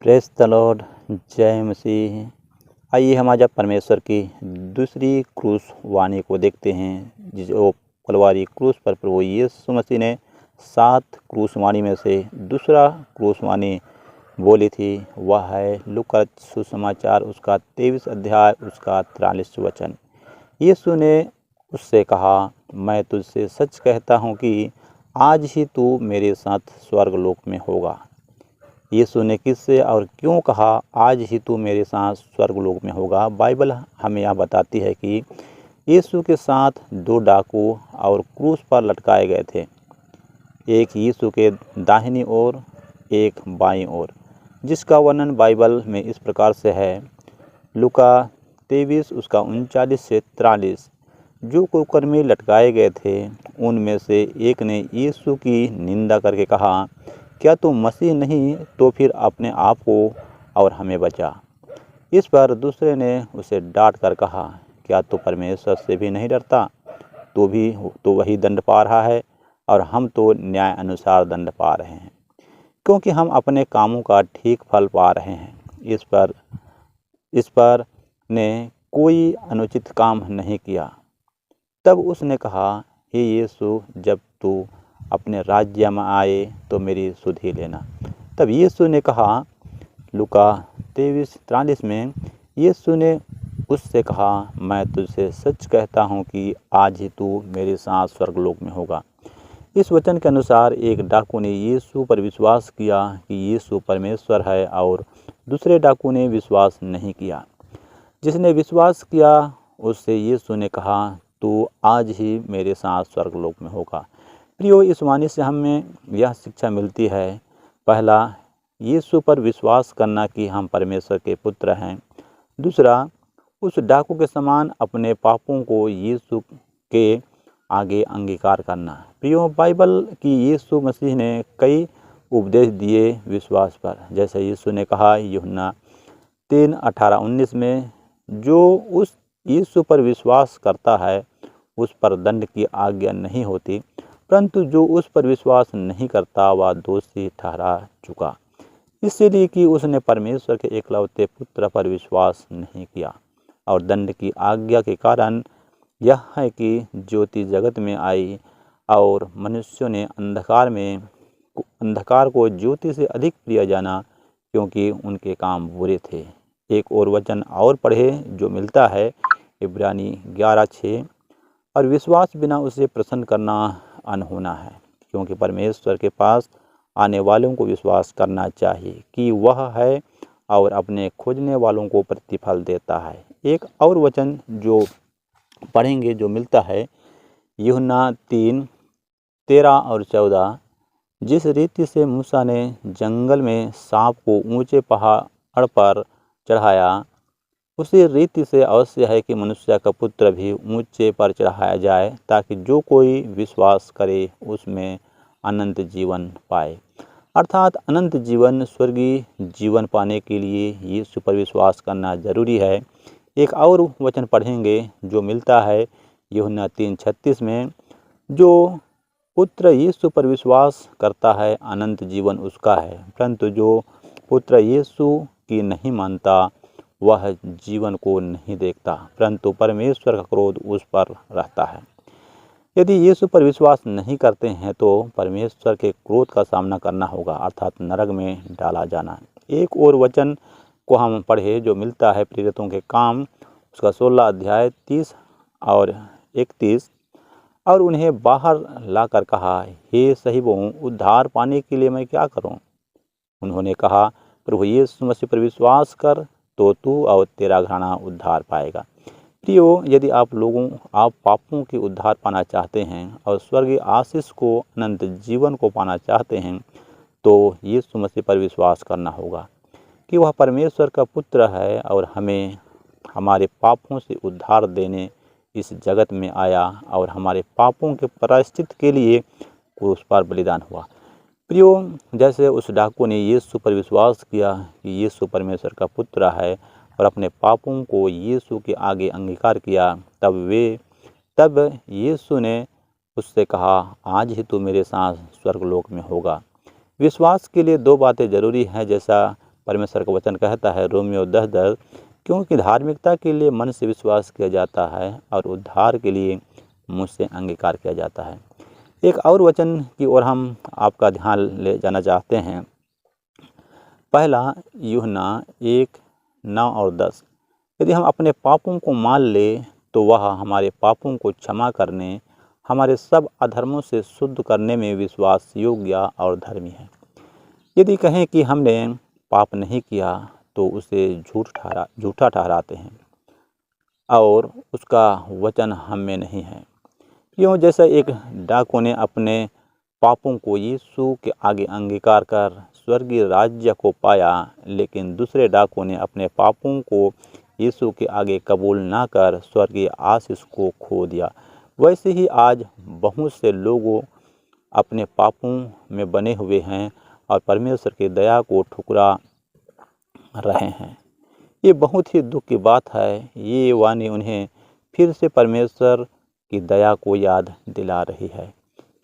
Press the Lord, जय मसीह। आइए हम आज परमेश्वर की दूसरी क्रूस वाणी को देखते हैं, जो कलवारी क्रूस पर प्रभु यीशु मसीह ने 7 क्रूस वाणी में से दूसरा क्रूस वाणी बोली थी। वह है लूका सुसमाचार उसका 23 अध्याय उसका 43 वचन। यीशु ने उससे कहा, मैं तुझसे सच कहता हूँ कि आज ही तू मेरे साथ स्वर्गलोक में होगा। यीशु ने किससे और क्यों कहा आज ही तू मेरे साथ स्वर्गलोक में होगा? बाइबल हमें यह बताती है कि यीशु के साथ 2 डाकू और क्रूस पर लटकाए गए थे, एक यीशु के दाहिनी ओर, एक बाईं ओर, जिसका वर्णन बाइबल में इस प्रकार से है। लूका 23 उसका 39 से 43। जो कुकर्मी लटकाए गए थे उनमें से एक ने यीशु की निंदा करके कहा, क्या तू मसीह नहीं तो फिर अपने आप को और हमें बचा। इस पर दूसरे ने उसे डांट कर कहा, क्या तू परमेश्वर से भी नहीं डरता? तू भी तो वही दंड पा रहा है और हम तो न्याय अनुसार दंड पा रहे हैं, क्योंकि हम अपने कामों का ठीक फल पा रहे हैं। इस पर ने कोई अनुचित काम नहीं किया। तब उसने कहा, हे यीशु, जब तू अपने राज्य में आए तो मेरी सुध ही लेना। तब यीशु ने कहा, लूका 23:43 में यीशु ने उससे कहा, मैं तुझसे सच कहता हूँ कि आज ही तू मेरे साथ स्वर्गलोक में होगा। इस वचन के अनुसार एक डाकू ने यीशु पर विश्वास किया कि यीशु परमेश्वर है और दूसरे डाकू ने विश्वास नहीं किया। जिसने विश्वास किया उससे यीशु ने कहा, तू आज ही मेरे साथ स्वर्गलोक में होगा। प्रियो, इस वाणी से हमें यह शिक्षा मिलती है। पहला, यीशु पर विश्वास करना कि हम परमेश्वर के पुत्र हैं। दूसरा, उस डाकू के समान अपने पापों को यीशु के आगे अंगीकार करना। प्रियो, बाइबल की यीशु मसीह ने कई उपदेश दिए विश्वास पर। जैसे यीशु ने कहा यूहन्ना 3:18-19 में, जो उस यीशु पर विश्वास करता है उस पर दंड की आज्ञा नहीं होती, परंतु जो उस पर विश्वास नहीं करता वह दोषी ठहरा चुका, इसलिए कि उसने परमेश्वर के एकलौते पुत्र पर विश्वास नहीं किया। और दंड की आज्ञा के कारण यह है कि ज्योति जगत में आई और मनुष्यों ने अंधकार को ज्योति से अधिक प्रिय जाना, क्योंकि उनके काम बुरे थे। एक और वचन और पढ़े जो मिलता है इब्रानी 11:6, और विश्वास बिना उसे प्रसन्न करना अनहोना है, क्योंकि परमेश्वर के पास आने वालों को विश्वास करना चाहिए कि वह है और अपने खोजने वालों को प्रतिफल देता है। एक और वचन जो पढ़ेंगे जो मिलता है यूहन्ना 3:13 और 14, जिस रीति से मूसा ने जंगल में सांप को ऊंचे पहाड़ पर चढ़ाया, उसी रीति से अवश्य है कि मनुष्य का पुत्र भी ऊंचे पर चढ़ाया जाए, ताकि जो कोई विश्वास करे उसमें अनंत जीवन पाए। अर्थात अनंत जीवन, स्वर्गीय जीवन पाने के लिए यीशु पर विश्वास करना जरूरी है। एक और वचन पढ़ेंगे जो मिलता है यूहन्ना 3:36 में, जो पुत्र यीशु पर विश्वास करता है अनंत जीवन उसका है, परंतु जो पुत्र यीशु की नहीं मानता वह जीवन को नहीं देखता, परंतु परमेश्वर का क्रोध उस पर रहता है। यदि यीशु पर विश्वास नहीं करते हैं तो परमेश्वर के क्रोध का सामना करना होगा, अर्थात नरक में डाला जाना। एक और वचन को हम पढ़े जो मिलता है प्रेरितों के काम उसका 16 अध्याय 30 और 31, और उन्हें बाहर लाकर कहा, हे साहिबों, उद्धार पाने के लिए मैं क्या करूं? उन्होंने कहा, प्रभु यीशु मसीह पर विश्वास कर तो तू और तेरा घराना उद्धार पाएगा। प्रियो, यदि आप पापों के उद्धार पाना चाहते हैं और स्वर्गीय आशीष को, अनंत जीवन को पाना चाहते हैं, तो यीशु मसीह पर विश्वास करना होगा कि वह परमेश्वर का पुत्र है और हमें हमारे पापों से उद्धार देने इस जगत में आया और हमारे पापों के प्रायश्चित के लिए क्रूस पर बलिदान हुआ। प्रियो, जैसे उस डाकू ने यीशु पर विश्वास किया कि यीशु परमेश्वर का पुत्र है और अपने पापों को यीशु के आगे अंगीकार किया, तब यीशु ने उससे कहा, आज ही तू मेरे साथ स्वर्गलोक में होगा। विश्वास के लिए 2 बातें जरूरी हैं, जैसा परमेश्वर का वचन कहता है रोमियो 10:10, क्योंकि धार्मिकता के लिए मन से विश्वास किया जाता है और उद्धार के लिए मुँह से अंगीकार किया जाता है। एक और वचन की ओर हम आपका ध्यान ले जाना चाहते हैं। पहला यूहन्ना 1:9 और 10, यदि हम अपने पापों को मान लें तो वह हमारे पापों को क्षमा करने, हमारे सब अधर्मों से शुद्ध करने में विश्वास योग्य और धर्मी है। यदि कहें कि हमने पाप नहीं किया तो उसे झूठा ठहराते हैं और उसका वचन हम में नहीं है। क्यों, जैसा एक डाकू ने अपने पापों को यीशु के आगे अंगीकार कर स्वर्गीय राज्य को पाया, लेकिन दूसरे डाकू ने अपने पापों को यीशु के आगे कबूल ना कर स्वर्गीय आशीष को खो दिया। वैसे ही आज बहुत से लोगों अपने पापों में बने हुए हैं और परमेश्वर की दया को ठुकरा रहे हैं। ये बहुत ही दुख की बात है। ये वाणी उन्हें फिर से परमेश्वर की दया को याद दिला रही है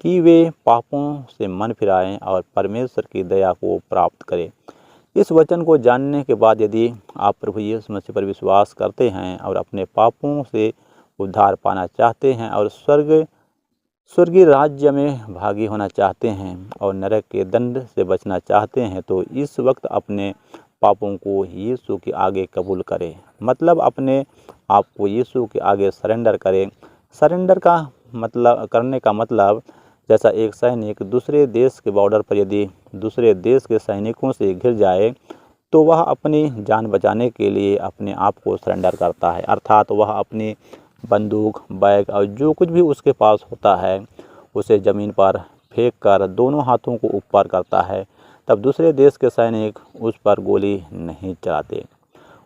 कि वे पापों से मन फिराएं और परमेश्वर की दया को प्राप्त करें। इस वचन को जानने के बाद यदि आप प्रभु यीशु मसीह पर विश्वास करते हैं और अपने पापों से उद्धार पाना चाहते हैं और स्वर्गीय राज्य में भागी होना चाहते हैं और नरक के दंड से बचना चाहते हैं, तो इस वक्त अपने पापों को यीशु के आगे कबूल करें। मतलब अपने आप को यीशु के आगे सरेंडर करें। सरेंडर का मतलब करने का मतलब, जैसा एक सैनिक दूसरे देश के बॉर्डर पर यदि दूसरे देश के सैनिकों से घिर जाए तो वह अपनी जान बचाने के लिए अपने आप को सरेंडर करता है, अर्थात वह अपनी बंदूक, बैग और जो कुछ भी उसके पास होता है उसे ज़मीन पर फेंक कर दोनों हाथों को ऊपर करता है। तब दूसरे देश के सैनिक उस पर गोली नहीं चलाते।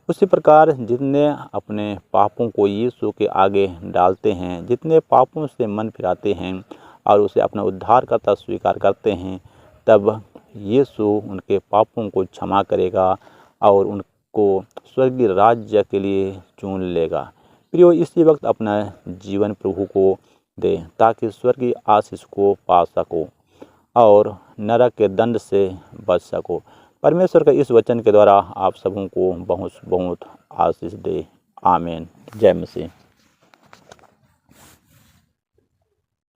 उसी प्रकार जितने अपने पापों को यीशु के आगे डालते हैं, जितने पापों से मन फिराते हैं और उसे अपना उद्धारकर्ता स्वीकार करते हैं, तब यीशु उनके पापों को क्षमा करेगा और उनको स्वर्गीय राज्य के लिए चुन लेगा। प्रियो, इसी वक्त अपना जीवन प्रभु को दे ताकि स्वर्गीय आशीष को पा सको और नरक के दंड से बच सको। परमेश्वर के इस वचन के द्वारा आप सबों को बहुत बहुत आशीष दे। आमीन। जय मसीह।